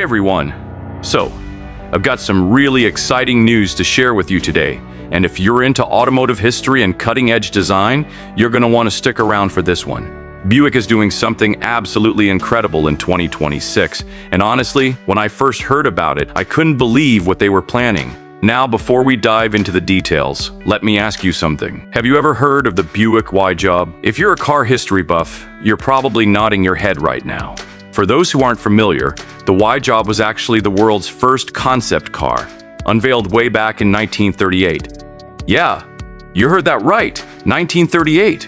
everyone. So, I've got some really exciting news to share with you today. And if you're into automotive history and cutting-edge design, you're going to want to stick around for this one. Buick is doing something absolutely incredible in 2026. And honestly, when I first heard about it, I couldn't believe what they were planning. Now, before we dive into the details, let me ask you something. Have you ever heard of the Buick Y-Job? If you're a car history buff, you're probably nodding your head right now. For those who aren't familiar, the Y-Job was actually the world's first concept car, unveiled way back in 1938. Yeah, you heard that right, 1938.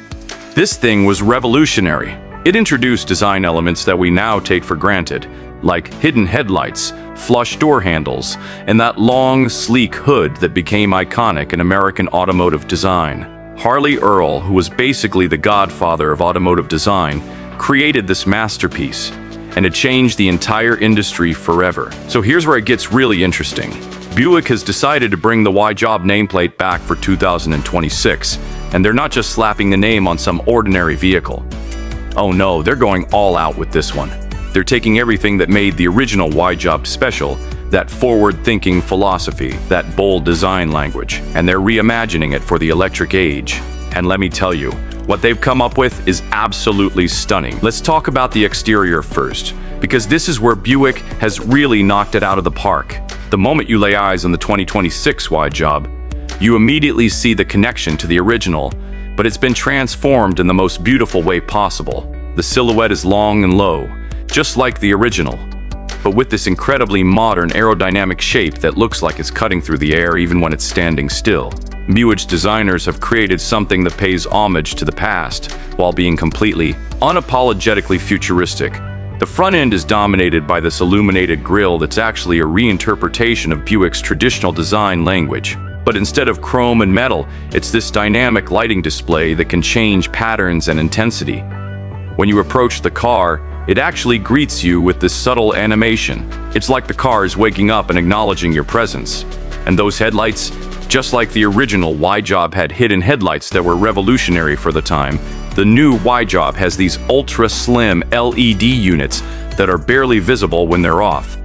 This thing was revolutionary. It introduced design elements that we now take for granted, like hidden headlights, flush door handles, and that long, sleek hood that became iconic in American automotive design. Harley Earl, who was basically the godfather of automotive design, created this masterpiece, and it changed the entire industry forever. So here's where it gets really interesting. Buick has decided to bring the Y-Job nameplate back for 2026, and they're not just slapping the name on some ordinary vehicle. Oh no, they're going all out with this one. They're taking everything that made the original Y-Job special, that forward-thinking philosophy, that bold design language, and they're reimagining it for the electric age. And let me tell you, what they've come up with is absolutely stunning. Let's talk about the exterior first, because this is where Buick has really knocked it out of the park. The moment you lay eyes on the 2026 Y-Job, you immediately see the connection to the original, but it's been transformed in the most beautiful way possible. The silhouette is long and low, just like the original, but with this incredibly modern aerodynamic shape that looks like it's cutting through the air even when it's standing still. Buick's designers have created something that pays homage to the past while being completely, unapologetically futuristic. The front end is dominated by this illuminated grille that's actually a reinterpretation of Buick's traditional design language. But instead of chrome and metal, it's this dynamic lighting display that can change patterns and intensity. When you approach the car, it actually greets you with this subtle animation. It's like the car is waking up and acknowledging your presence. And those headlights, just like the original Y-Job had hidden headlights that were revolutionary for the time, the new Y-Job has these ultra-slim LED units that are barely visible when they're off.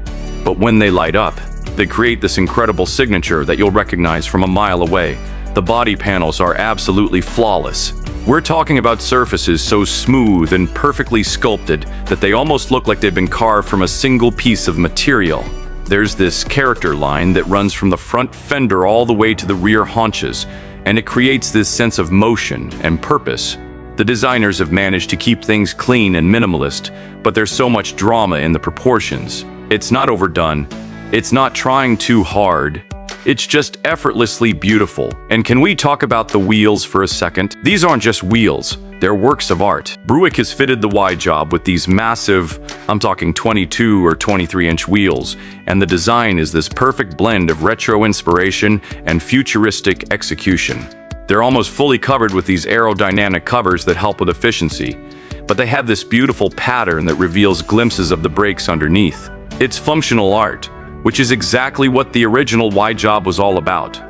But when they light up, they create this incredible signature that you'll recognize from a mile away. The body panels are absolutely flawless. We're talking about surfaces so smooth and perfectly sculpted that they almost look like they've been carved from a single piece of material. There's this character line that runs from the front fender all the way to the rear haunches, and it creates this sense of motion and purpose. The designers have managed to keep things clean and minimalist, but there's so much drama in the proportions. It's not overdone. It's not trying too hard. It's just effortlessly beautiful. And can we talk about the wheels for a second? These aren't just wheels, they're works of art. Buick has fitted the Y-Job with these massive, I'm talking 22 or 23-inch wheels, and the design is this perfect blend of retro inspiration and futuristic execution. They're almost fully covered with these aerodynamic covers that help with efficiency, but they have this beautiful pattern that reveals glimpses of the brakes underneath. It's functional art, which is exactly what the original Y-Job was all about.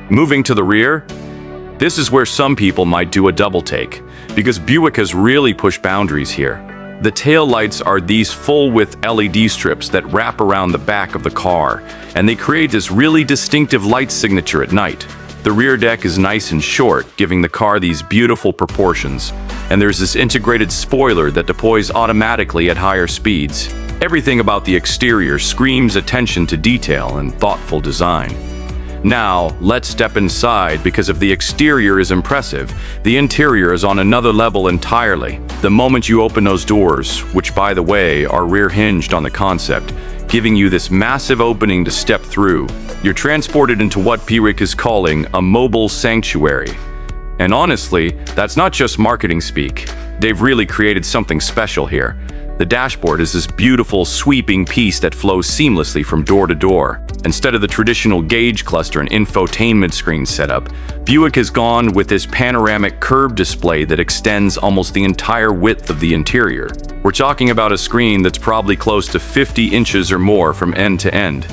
Moving to the rear, this is where some people might do a double take, because Buick has really pushed boundaries here. The tail lights are these full-width LED strips that wrap around the back of the car, and they create this really distinctive light signature at night. The rear deck is nice and short, giving the car these beautiful proportions, and there's this integrated spoiler that deploys automatically at higher speeds. Everything about the exterior screams attention to detail and thoughtful design. Now, let's step inside, because if the exterior is impressive, the interior is on another level entirely. The moment you open those doors, which by the way are rear hinged on the concept, giving you this massive opening to step through, you're transported into what Buick is calling a mobile sanctuary. And honestly, that's not just marketing speak. They've really created something special here. The dashboard is this beautiful, sweeping piece that flows seamlessly from door to door. Instead of the traditional gauge cluster and infotainment screen setup, Buick has gone with this panoramic curved display that extends almost the entire width of the interior. We're talking about a screen that's probably close to 50 inches or more from end to end.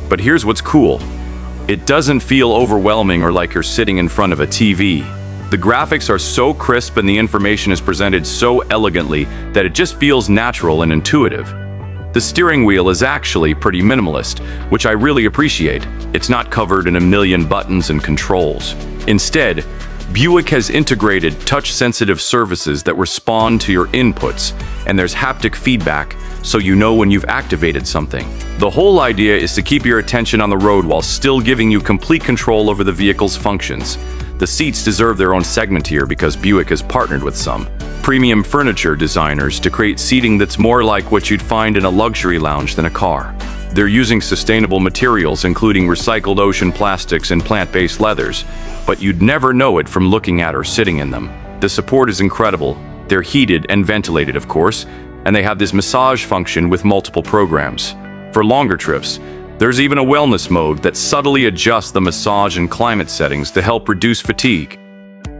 But here's what's cool. It doesn't feel overwhelming or like you're sitting in front of a TV. The graphics are so crisp and the information is presented so elegantly that it just feels natural and intuitive. The steering wheel is actually pretty minimalist, which I really appreciate. It's not covered in a million buttons and controls. Instead, Buick has integrated touch-sensitive surfaces that respond to your inputs, and there's haptic feedback, so you know when you've activated something. The whole idea is to keep your attention on the road while still giving you complete control over the vehicle's functions. The seats deserve their own segment here because Buick has partnered with some premium furniture designers to create seating that's more like what you'd find in a luxury lounge than a car. They're using sustainable materials, including recycled ocean plastics and plant-based leathers, but you'd never know it from looking at or sitting in them. The support is incredible. They're heated and ventilated, of course, and they have this massage function with multiple programs. For longer trips, there's even a wellness mode that subtly adjusts the massage and climate settings to help reduce fatigue.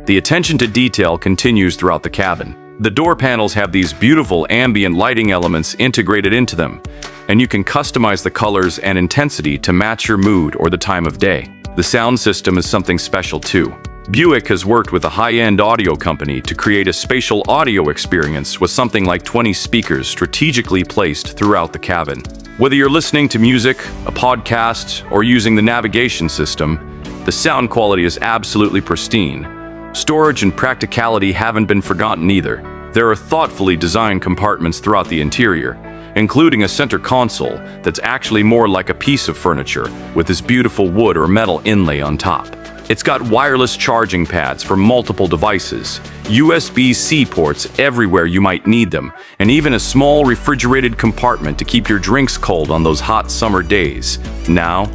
The attention to detail continues throughout the cabin. The door panels have these beautiful ambient lighting elements integrated into them, and you can customize the colors and intensity to match your mood or the time of day. The sound system is something special too. Buick has worked with a high-end audio company to create a spatial audio experience with something like 20 speakers strategically placed throughout the cabin. Whether you're listening to music, a podcast, or using the navigation system, the sound quality is absolutely pristine. Storage and practicality haven't been forgotten either. There are thoughtfully designed compartments throughout the interior, including a center console that's actually more like a piece of furniture with this beautiful wood or metal inlay on top. It's got wireless charging pads for multiple devices, USB-C ports everywhere you might need them, and even a small refrigerated compartment to keep your drinks cold on those hot summer days. Now,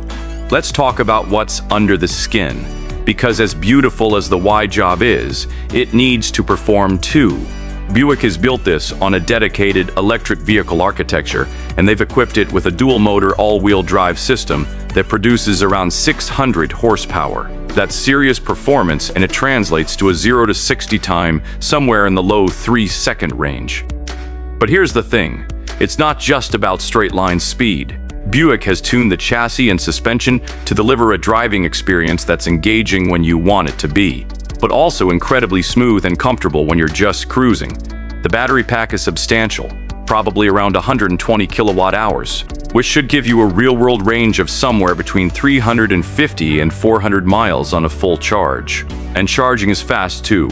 let's talk about what's under the skin. Because as beautiful as the Y-Job is, it needs to perform too. Buick has built this on a dedicated electric vehicle architecture, and they've equipped it with a dual-motor all-wheel drive system that produces around 600 horsepower. That's serious performance, and it translates to a 0 to 60 time somewhere in the low 3-second range. But here's the thing, it's not just about straight-line speed. Buick has tuned the chassis and suspension to deliver a driving experience that's engaging when you want it to be, but also incredibly smooth and comfortable when you're just cruising. The battery pack is substantial, probably around 120 kilowatt hours, which should give you a real-world range of somewhere between 350 and 400 miles on a full charge. And charging is fast too.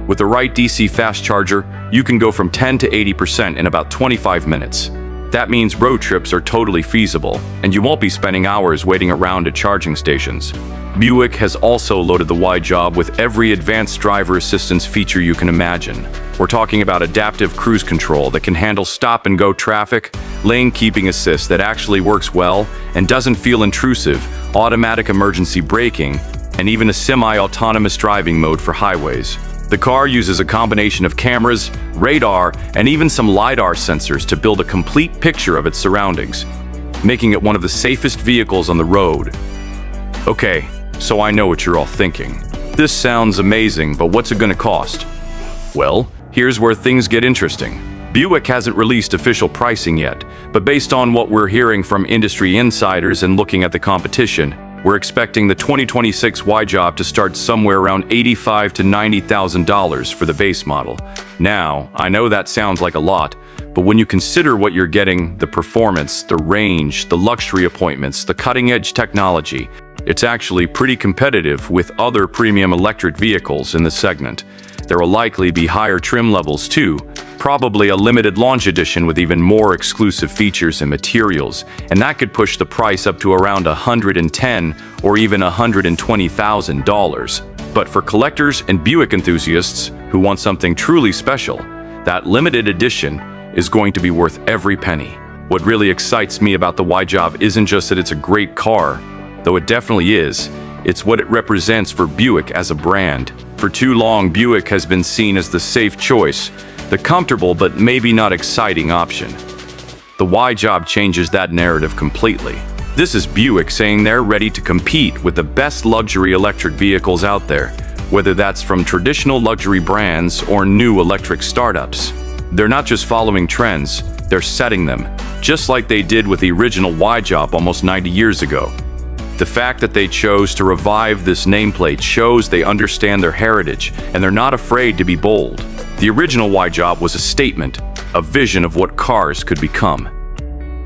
With the right DC fast charger, you can go from 10 to 80% in about 25 minutes. That means road trips are totally feasible, and you won't be spending hours waiting around at charging stations. Buick has also loaded the Y-Job with every advanced driver assistance feature you can imagine. We're talking about adaptive cruise control that can handle stop-and-go traffic, lane keeping assist that actually works well and doesn't feel intrusive, automatic emergency braking, and even a semi-autonomous driving mode for highways. The car uses a combination of cameras, radar, and even some LiDAR sensors to build a complete picture of its surroundings, making it one of the safest vehicles on the road. Okay, so I know what you're all thinking. This sounds amazing, but what's it gonna cost? Well, here's where things get interesting. Buick hasn't released official pricing yet, but based on what we're hearing from industry insiders and looking at the competition, we're expecting the 2026 Y-Job to start somewhere around $85,000 to $90,000 for the base model. Now, I know that sounds like a lot, but when you consider what you're getting, the performance, the range, the luxury appointments, the cutting-edge technology, it's actually pretty competitive with other premium electric vehicles in the segment. There will likely be higher trim levels too, probably a limited launch edition with even more exclusive features and materials, and that could push the price up to around $110,000 or even $120,000. But for collectors and Buick enthusiasts who want something truly special, that limited edition is going to be worth every penny. What really excites me about the Y-Job isn't just that it's a great car, though it definitely is. It's what it represents for Buick as a brand. For too long, Buick has been seen as the safe choice, the comfortable but maybe not exciting option. The Y-Job changes that narrative completely. This is Buick saying they're ready to compete with the best luxury electric vehicles out there, whether that's from traditional luxury brands or new electric startups. They're not just following trends, they're setting them, just like they did with the original Y-Job almost 90 years ago. The fact that they chose to revive this nameplate shows they understand their heritage and they're not afraid to be bold. The original Y-Job was a statement, a vision of what cars could become.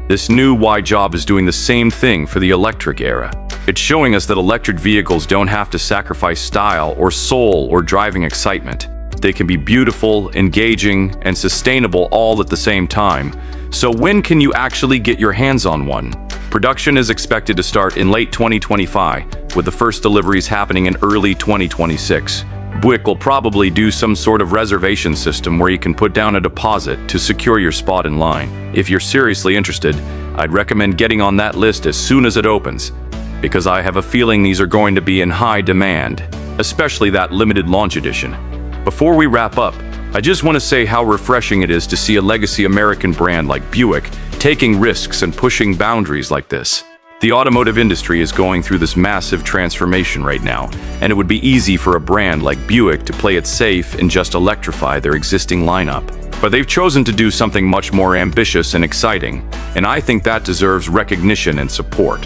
This new Y-Job is doing the same thing for the electric era. It's showing us that electric vehicles don't have to sacrifice style or soul or driving excitement. They can be beautiful, engaging, and sustainable all at the same time. So when can you actually get your hands on one? Production is expected to start in late 2025, with the first deliveries happening in early 2026. Buick will probably do some sort of reservation system where you can put down a deposit to secure your spot in line. If you're seriously interested, I'd recommend getting on that list as soon as it opens, because I have a feeling these are going to be in high demand, especially that limited launch edition. Before we wrap up, I just want to say how refreshing it is to see a legacy American brand like Buick taking risks and pushing boundaries like this. The automotive industry is going through this massive transformation right now, and it would be easy for a brand like Buick to play it safe and just electrify their existing lineup. But they've chosen to do something much more ambitious and exciting, and I think that deserves recognition and support.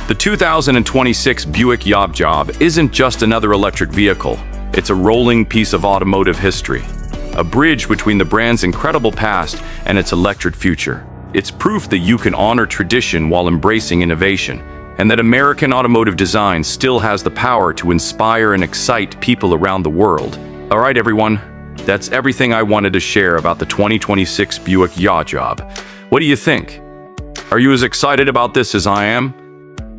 The 2026 Buick Y-Job isn't just another electric vehicle, it's a rolling piece of automotive history, a bridge between the brand's incredible past and its electric future. It's proof that you can honor tradition while embracing innovation, and that American automotive design still has the power to inspire and excite people around the world. All right, everyone, that's everything I wanted to share about the 2026 Buick Y-Job. What do you think? Are you as excited about this as I am?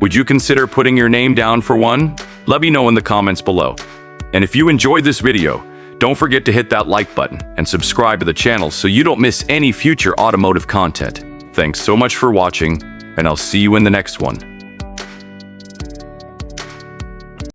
Would you consider putting your name down for one? Let me know in the comments below. And if you enjoyed this video, don't forget to hit that like button and subscribe to the channel so you don't miss any future automotive content. Thanks so much for watching, and I'll see you in the next one.